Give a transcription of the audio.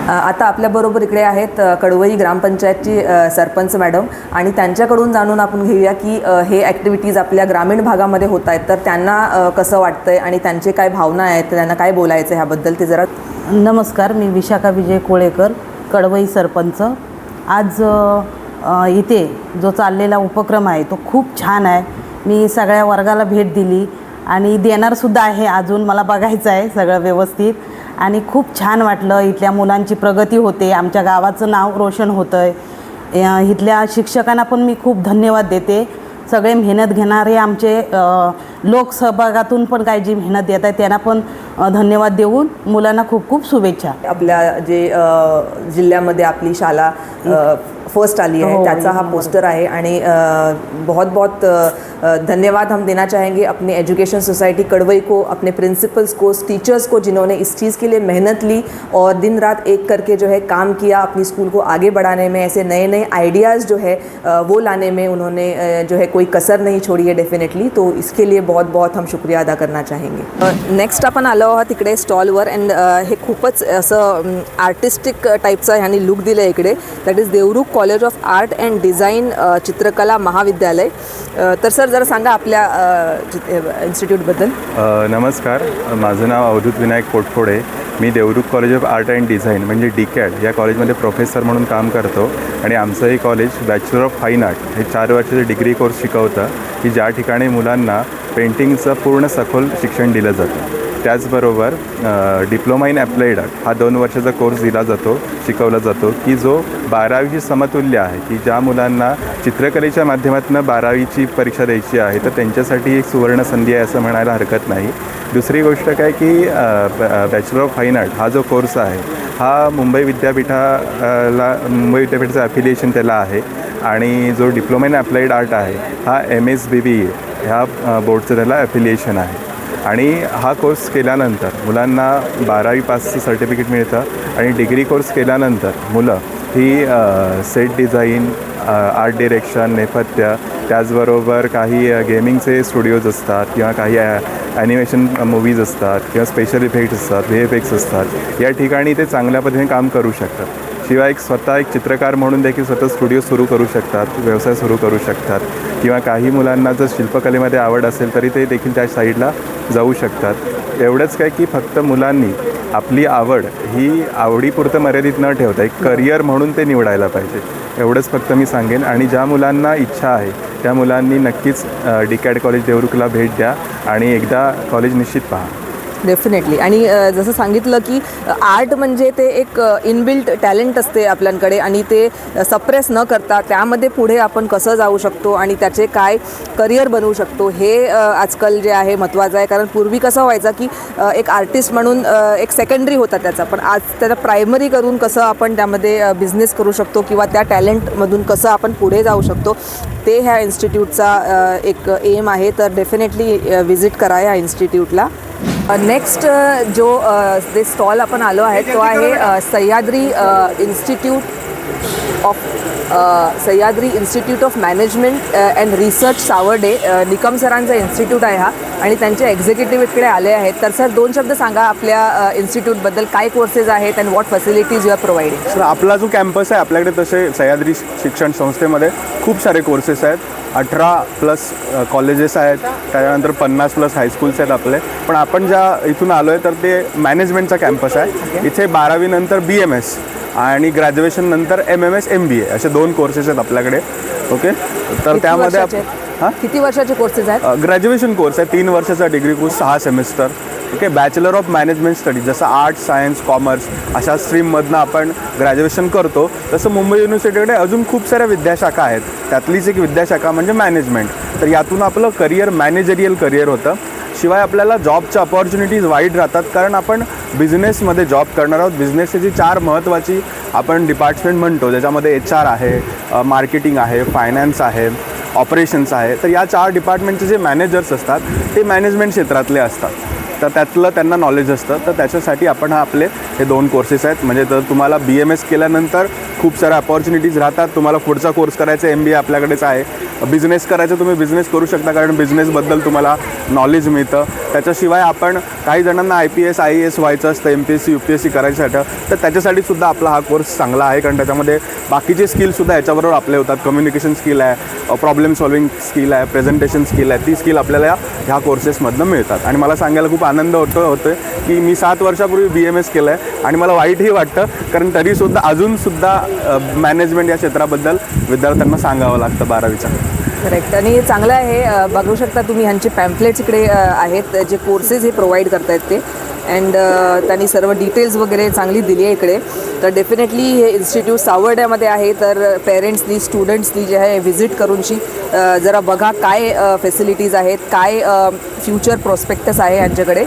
आता आपल्याबरोबर इकडे आहेत कडवई ग्रामपंचायतची सरपंच मॅडम आणि त्यांच्याकडून जाणून आपण घेऊया की हे ॲक्टिव्हिटीज आपल्या ग्रामीण भागामध्ये होत आहेत तर त्यांना कसं वाटतंय आणि त्यांचे काय भावना आहेत, त्यांना काय बोलायचं ह्याबद्दल ते जरा. नमस्कार, मी विशाखा विजय कोळेकर, कडवई सरपंच. आज इथे जो चाललेला उपक्रम आहे तो खूप छान आहे. मी सगळ्या वर्गाला भेट दिली आणि देणारसुद्धा आहे. अजून मला बघायचं आहे सगळं व्यवस्थित आणि खूप छान वाटलं. इथल्या मुलांची प्रगती होते, आमच्या गावाचं नाव रोशन होतं आहे. इथल्या शिक्षकांना पण मी खूप धन्यवाद देते. सगळे मेहनत घेणारे आमचे लोकसहभागातून पण काही जी मेहनत देत आहे त्यांना पण धन्यवाद देऊन मुलांना खूप खूप शुभेच्छा. आपल्या जे जिल्ह्यामध्ये आपली शाळा फर्स्ट आली है, त्याचा हा पोस्टर है आणि बहुत बहुत धन्यवाद हम देना चाहेंगे अपने एजुकेशन सोसाइटी कड़वई को, अपने प्रिंसिपल्स को, टीचर्स को, जिन्होंने इस चीज़ के लिए मेहनत ली और दिन रात एक करके जो है काम किया अपनी स्कूल को आगे बढ़ाने में. ऐसे नए नए आइडियाज़ जो है वो लाने में उन्होंने जो है कोई कसर नहीं छोड़ी है डेफिनेटली. तो इसके लिए बहुत बहुत हम शुक्रिया अदा करना चाहेंगे. नेक्स्ट आपण आलो आहोत इकडे स्टॉलवर अँड हे खूपच असं आर्टिस्टिक टाईपचा ह्यांनी लुक दिलं आहे इकडे. That is Devrukh college of art and design चित्रकला महाविद्यालय. तर सर जरा सांगा आपल्या इन्स्टिट्यूटबद्दल. नमस्कार, माझं नाव अवधूत विनायक पोटफोडे. मी Devrukh college of art and design म्हणजे DCAD या कॉलेजमध्ये प्रोफेसर म्हणून काम करतो आणि आमचं हे college bachelor of fine art हे 4 वर्षाचं डिग्री कोर्स शिकवतं की ज्या ठिकाणी मुलांना पेंटिंगचं पूर्ण सखोल शिक्षण दिलं जातं. त्याचबरोबर डिप्लोमा इन ॲप्लाइड आर्ट हा 2 वर्षाचा कोर्स दिला जातो, शिकवला जातो की जो 12वीशी समतुल्य आहे. की ज्या मुलांना चित्रकलेच्या माध्यमातून 12वीची परीक्षा द्यायची आहे तर त्यांच्यासाठी एक सुवर्ण संधी आहे असं म्हणायला हरकत नाही. दुसरी गोष्ट काय की बॅचलर ऑफ फाईन आर्ट हा जो कोर्स आहे हा मुंबई विद्यापीठाचं ॲफिलिएशन त्याला आहे आणि जो डिप्लोमा इन ॲप्लाइड आर्ट आहे हा MSBBA ह्या बोर्डचं त्याला ॲफिलिएशन आहे. आणि हा कोर्स केल्यानंतर मुलांना 12वी पासचं सर्टिफिकेट मिळतं आणि डिग्री कोर्स केल्यानंतर मुलं ही सेट डिझाईन, आर्ट डिरेक्शन, नेपथ्य, त्याचबरोबर काही गेमिंगचे स्टुडिओज असतात किंवा काही ॲनिमेशन मूवीज असतात किंवा स्पेशल इफेक्ट्स असतात, VFX असतात, या ठिकाणी ते चांगल्या पद्धतीने काम करू शकतात. शिवाय स्वतः एक चित्रकार म्हणून देखील स्वतः स्टुडिओ सुरू करू शकतात, व्यवसाय सुरू करू शकतात किंवा काही मुलांना जर शिल्पकलेमध्ये आवड असेल तरी ते देखील त्या साईडला जाऊ शकतात. एवढंच काय की फक्त मुलांनी आपली आवड ही आवडीपुरतं मर्यादित न ठेवता एक करिअर म्हणून ते निवडायला पाहिजे, एवढंच फक्त मी सांगेन. आणि ज्या मुलांना इच्छा आहे त्या मुलांनी नक्कीच DCAD कॉलेज देवरुखला भेट द्या आणि एकदा कॉलेज निश्चित पहा. डेफिनेटली. आणि जसं सांगितलं की आर्ट म्हणजे ते एक इनबिल्ट टॅलेंट असते आपल्याकडे आणि ते सप्रेस न करता त्यामध्ये पुढे आपण कसं जाऊ शकतो आणि त्याचे काय करिअर बनवू शकतो हे आजकाल जे आहे महत्त्वाचं आहे. कारण पूर्वी कसं व्हायचं की एक आर्टिस्ट म्हणून एक सेकंडरी होता त्याचा, पण आज त्याला प्रायमरी करून कसं आपण त्यामध्ये बिझनेस करू शकतो किंवा त्या टॅलेंटमधून कसं आपण पुढे जाऊ शकतो ते ह्या इन्स्टिट्यूटचा एक एम आहे. तर डेफिनेटली व्हिजिट करा या इन्स्टिट्यूटला. नेक्स्ट जो ते स्टॉल आपण आलो आहे तो आहे Sahyadri institute of management and research Sawarde. Nikam सरांचा इन्स्टिट्यूट आहे हा आणि त्यांचे एक्झिक्युटिव्ह इकडे आले आहेत. तर सर 2 शब्द सांगा आपल्या इन्स्टिट्यूटबद्दल, काय कोर्सेस आहेत and what facilities you are providing. Sir आपला जो कॅम्पस आहे आपल्याकडे तसे सह्याद्री शिक्षण संस्थेमध्ये खूप सारे कोर्सेस आहेत. 18+ कॉलेजेस आहेत, त्याच्यानंतर 50+ हायस्कूल्स आहेत आपले. पण आपण ज्या इथून आलो आहे तर ते मॅनेजमेंटचा कॅम्पस आहे. इथे 12वी नंतर BMS आणि ग्रॅज्युएशन नंतर MMS MBA असे 2 कोर्सेस आहेत आपल्याकडे. ओके, तर त्यामध्ये किती वर्षाचे कोर्सेस आहेत? ग्रॅज्युएशन कोर्स आहे 3 वर्षाचा degree course 6 semester. Okay, bachelor of management studies जसं आर्ट्स, सायन्स, कॉमर्स अशा स्ट्रीममधनं आपण ग्रॅज्युएशन करतो तसं मुंबई युनिव्हर्सिटीकडे अजून खूप साऱ्या विद्याशाखा आहेत. त्यातलीच एक विद्याशाखा म्हणजे मॅनेजमेंट. तर यातून आपलं करिअर मॅनेजरियल करिअर होतं. शिवाय आपल्याला जॉबच्या अपॉर्च्युनिटीज वाईड राहतात कारण आपण बिझनेसमध्ये जॉब करणार आहोत. बिझनेसची जी 4 महत्त्वाची आपण डिपार्टमेंट म्हणतो ज्याच्यामध्ये HR आहे, मार्केटिंग आहे, फायनान्स आहे, ऑपरेशन्स आहे. तर या 4 डिपार्टमेंटचे जे मॅनेजर्स असतात ते मॅनेजमेंट क्षेत्रातले असतात. तर त्यातलं त्यांना नॉलेज असतं. तर त्याच्यासाठी आपण आपले हे 2 कोर्सेस आहेत. म्हणजे तर तुम्हाला BMS केल्यानंतर खूप साऱ्या अपॉर्च्युनिटीज राहतात. तुम्हाला पुढचा कोर्स करायचा MBA आपल्याकडेच आहे. बिझनेस करायचं तुम्ही बिझनेस करू शकता, कारण बिझनेसबद्दल तुम्हाला नॉलेज मिळतं. त्याच्याशिवाय आपण काही जणांना IPS IAS व्हायचं असतं, MPSC UPSC करायसाठी, तर त्याच्यासाठी सुद्धा आपला हा कोर्स चांगला आहे. कारण त्याच्यामध्ये बाकीचे स्किलसुद्धा याच्याबरोबर आपले होतात. कम्युनिकेशन स्किल आहे, प्रॉब्लेम सॉल्विंग स्किल आहे, प्रेझेंटेशन स्किल आहे. ती स्किल आपल्याला ह्या कोर्सेसमधनं मिळतात. आणि मला सांगायला खूप आनंद होतोय की मी 7 वर्षापूर्वी BMS केलं आहे आणि मला वाईटही वाटतं, कारण तरीसुद्धा अजूनसुद्धा मॅनेजमेंट या क्षेत्राबद्दल विद्यार्थ्यांना सांगावं लागतं 12वीच्या. करेक्ट. आणि चांगलं आहे, बघू शकता तुम्ही ह्यांचे पॅम्पलेट्स इकडे आहेत, जे कोर्सेस हे प्रोव्हाइड करतायत ते. अँड त्यांनी सर्व डिटेल्स वगैरे चांगली दिली आहे इकडे. तर डेफिनेटली हे इन्स्टिट्यूट सावर्ड्यामध्ये आहे. तर पेरेंट्सनी स्टुडंट्सनी जे आहे व्हिजिट करूनशी जरा बघा काय फॅसिलिटीज आहेत, काय फ्युचर प्रॉस्पेक्टस आहे यांच्याकडे.